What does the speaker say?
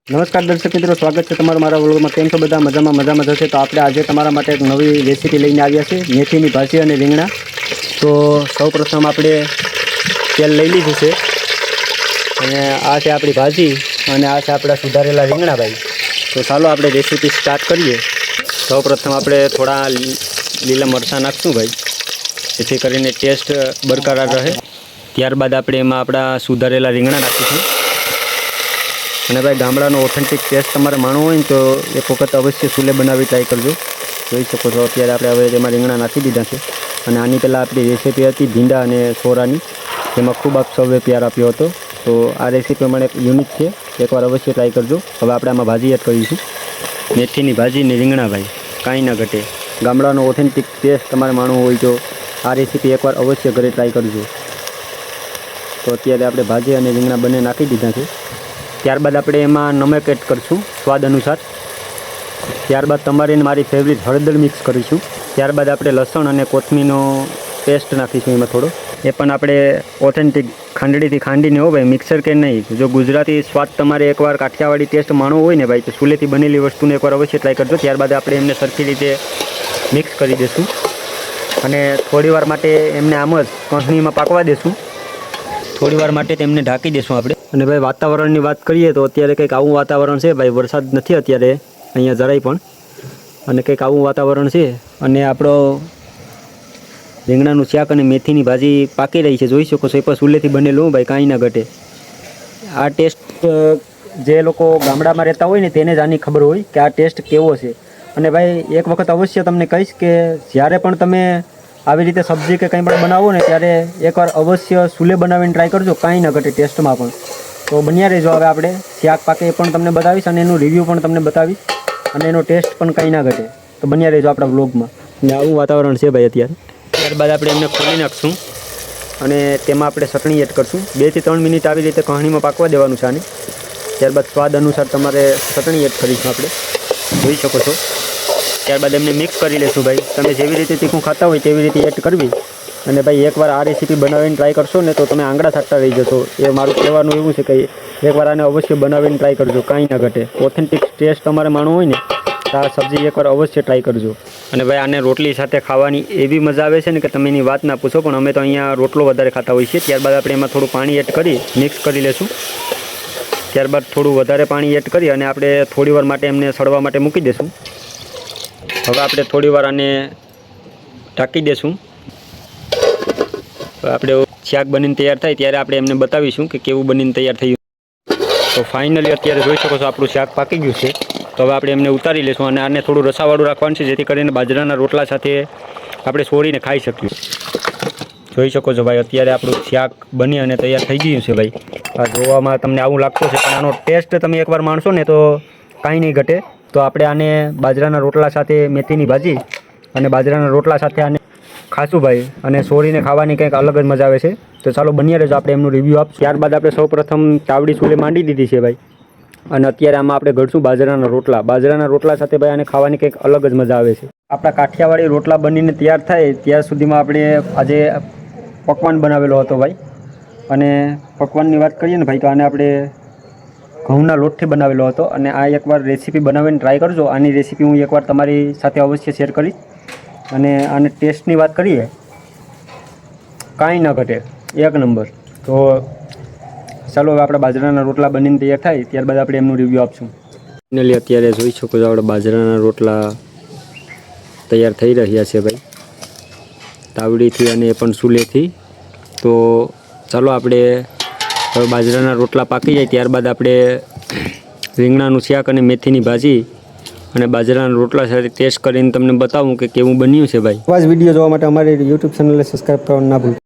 નમસ્કાર દર્શક મિત્રો, સ્વાગત છે તમારું મારા વ્લોગમાં। કેમ છો બધા? મજામાં જશે। તો આપણે આજે તમારા માટે એક નવી રેસીપી લઈને આવ્યા છીએ, મેથીની ભાજી અને રીંગણા। તો સૌપ્રથમ આપણે તેલ લઈ લીધું છે અને આ છે આપણી ભાજી અને આ છે આપણા સુધારેલા રીંગણા ભાઈ। તો ચાલો આપણે રેસીપી સ્ટાર્ટ કરીએ। સૌપ્રથમ આપણે થોડા લીલા મરચાં નાખશું ભાઈ, જેથી કરીને ટેસ્ટ બરકરાર રહે। ત્યારબાદ આપણે એમાં આપણા સુધારેલા રીંગણા નાખીશું। અને ભાઈ ગામડાનો ઓથેન્ટિક ટેસ્ટ તમારે માણવો હોય ને તો એક વખત અવશ્ય ચૂલે બનાવી ટ્રાય કરજો। જોઈ શકો છો અત્યારે આપણે હવે તેમાં રીંગણા નાખી દીધા છે। અને આની પહેલાં આપણી રેસીપી હતી ભીંડા અને સોરાની, જેમાં ખૂબ આપ સૌએ પ્યાર આપ્યો હતો। તો આ રેસીપી મને યુનિક છે, એકવાર અવશ્ય ટ્રાય કરજો। હવે આપણે આમાં ભાજી એડ કરીશું, મેથીની ભાજી ને રીંગણા ભાઈ, કાંઈ ના ઘટે। ગામડાનો ઓથેન્ટિક ટેસ્ટ તમારે માણવો હોય તો આ રેસીપી એકવાર અવશ્ય ઘરે ટ્રાય કરજો। તો અત્યારે આપણે ભાજી અને રીંગણા બંને નાખી દીધા છે। ત્યારબાદ આપણે એમાં નમક એડ કરીશું સ્વાદ અનુસાર। ત્યારબાદ તમારી મારી ફેવરિટ હળદર મિક્સ કરીશું। ત્યારબાદ આપણે લસણ અને કોથમીરનો પેસ્ટ નાખીશું એમાં થોડો, એ પણ આપણે ઓથેન્ટિક ખાંડડીથી ખાંડીને હો ભાઈ, મિક્સર કે નહીં। જો ગુજરાતી સ્વાદ તમારે એકવાર કાઠિયાવાડી ટેસ્ટ માણવો હોય ને ભાઈ, તો ચૂલેથી બનેલી વસ્તુને એકવાર અવશ્ય ટ્રાય કરજો। ત્યારબાદ આપણે એમને સરખી રીતે મિક્સ કરી દઈશું અને થોડીવાર માટે એમને આમ જ કંઠણીમાં પાકવા દઈશું। થોડીવાર માટે તેમને ઢાંકી દઈશું આપણે। અને ભાઈ વાતાવરણની વાત કરીએ તો અત્યારે કંઈક આવું વાતાવરણ છે ભાઈ, વરસાદ નથી અત્યારે અહીંયા જરાય પણ, અને કંઈક આવું વાતાવરણ છે। અને આપણો રીંગણાનું શાક અને મેથીની ભાજી પાકી રહી છે, જોઈ શકો છો। એ પણ ચૂલેથી બનેલું ભાઈ, કાંઈ ના ઘટે। આ ટેસ્ટ જે લોકો ગામડામાં રહેતા હોય ને તેને જ આની ખબર હોય કે આ ટેસ્ટ કેવો છે। અને ભાઈ એક વખત અવશ્ય તમને કહીશ કે જ્યારે પણ તમે આવી રીતે સબ્જી કે કંઈ પણ બનાવો ને ત્યારે એકવાર અવશ્ય ચૂલે બનાવીને ટ્રાય કરજો, કાંઈ ના ઘટે ટેસ્ટમાં પણ। તો બન્યા રહેજો। હવે આપણે શાક પાકે એ પણ તમને બતાવીશ અને એનું રિવ્યૂ પણ તમને બતાવીશ અને એનો ટેસ્ટ પણ કંઈ ના ઘટે। તો બન્યા રહેજો આપણા વ્લોગમાં। ને આવું વાતાવરણ છે ભાઈ અત્યારે। ત્યારબાદ આપણે એમને ખોલી નાખશું અને તેમાં આપણે ચટણી એડ કરશું। 2 થી 3 મિનિટ આવી રીતે કહાણીમાં પાકવા દેવાનું છે આને। ત્યારબાદ સ્વાદ અનુસાર તમારે ચટણી એડ કરીશું આપણે, જોઈ શકો છો। ત્યારબાદ એમને મિક્સ કરી લેશું ભાઈ। તમે જેવી રીતે તીખું ખાતા હોય તેવી રીતે એડ કરવી। અને ભાઈ એકવાર આ રેસીપી બનાવીને ટ્રાય કરશો ને તો તમે આંગળા થાકતા રહી જશો। એ મારું કહેવાનું એવું છે કે એકવાર આને અવશ્ય બનાવીને ટ્રાય કરજો, કાંઈ ના ઘટે। ઓથેન્ટિક ટેસ્ટ તમારે માણવો હોય ને તો આ સબ્જી એકવાર અવશ્ય ટ્રાય કરજો। અને ભાઈ આને રોટલી સાથે ખાવાની એવી મજા આવે છે ને કે તમે એની વાત ના પૂછો। પણ અમે તો અહીંયા રોટલો વધારે ખાતા હોઈએ છીએ। ત્યારબાદ આપણે એમાં થોડું પાણી એડ કરી મિક્સ કરી લેશું। ત્યારબાદ થોડું વધારે પાણી એડ કરી અને આપણે થોડીવાર માટે એમને સડવા માટે મૂકી દઈશું। હવે આપણે થોડીવાર આને ઢાંકી દઈશું। આપણે શાક બનીને તૈયાર થાય ત્યારે આપણે એમને બતાવીશું કે કેવું બનીને તૈયાર થયું। તો ફાઇનલી અત્યારે જોઈ શકો છો આપણું શાક પાકી ગયું છે। તો હવે આપણે એમને ઉતારી લઈશું અને આને થોડું રસાવાળું રાખવાનું છે, જેથી કરીને બાજરાના રોટલા સાથે આપણે છોડીને ખાઈ શકીએ। જોઈ શકો છો ભાઈ અત્યારે આપણું શાક બની અને તૈયાર થઈ ગયું છે ભાઈ। આ જોવામાં તમને આવું લાગતું છે, પણ આનો ટેસ્ટ તમે એકવાર માણશો ને તો કાંઈ નહીં ઘટે। તો આપણે આને બાજરાના રોટલા સાથે મેથીની ભાજી અને બાજરાના રોટલા સાથે આને ખાશું ભાઈ, અને સોરીને ખાવાની કંઈક અલગ જ મજા આવે છે। તો ચાલો બન્યા રહેજો, આપણે એમનું રિવ્યૂ આપશું। ત્યારબાદ આપણે સૌપ્રથમ તાવડી ચૂલે માંડી દીધી છે ભાઈ, અને અત્યારે આમાં આપણે ઘડશું બાજરાના રોટલા। બાજરાના રોટલા સાથે ભાઈ આને ખાવાની કંઈક અલગ જ મજા આવે છે। આપણા કાઠિયાવાડી રોટલા બનીને તૈયાર થાય ત્યાં સુધીમાં આપણે આજે પકવાન બનાવેલો હતો ભાઈ। અને પકવાનની વાત કરીએ ને ભાઈ, તો આને આપણે ઘઉંના લોટથી બનાવેલો હતો। અને આ એકવાર રેસીપી બનાવીને ટ્રાય કરજો। આની રેસીપી હું એકવાર તમારી સાથે અવશ્ય શેર કરીશ। અને આને ટેસ્ટની વાત કરીએ, કાંઈ ન ઘટે, એક નંબર। તો ચાલો હવે આપણા બાજરાના રોટલા બનીને તૈયાર થાય ત્યારબાદ આપણે એમનું રિવ્યૂ આપશું। ફાઇનલી અત્યારે જોઈ શકો છો આપણા બાજરાના રોટલા તૈયાર થઈ રહ્યા છે ભાઈ, તાવડીથી અને એ પણ ચૂલેથી। તો ચાલો આપણે હવે બાજરાના રોટલા પાકી જાય ત્યારબાદ આપણે રીંગણાનું શાક અને મેથીની ભાજી અને બાજરાના રોટલા સાથે ટેસ્ટ કરીને તમને બતાવું કે કેવું બન્યું છે ભાઈ। આવા જ વિડીયો જોવા માટે અમારી યુટ્યુબ ચેનલને સબસ્ક્રાઈબ કરવાનું ના ભૂલતા।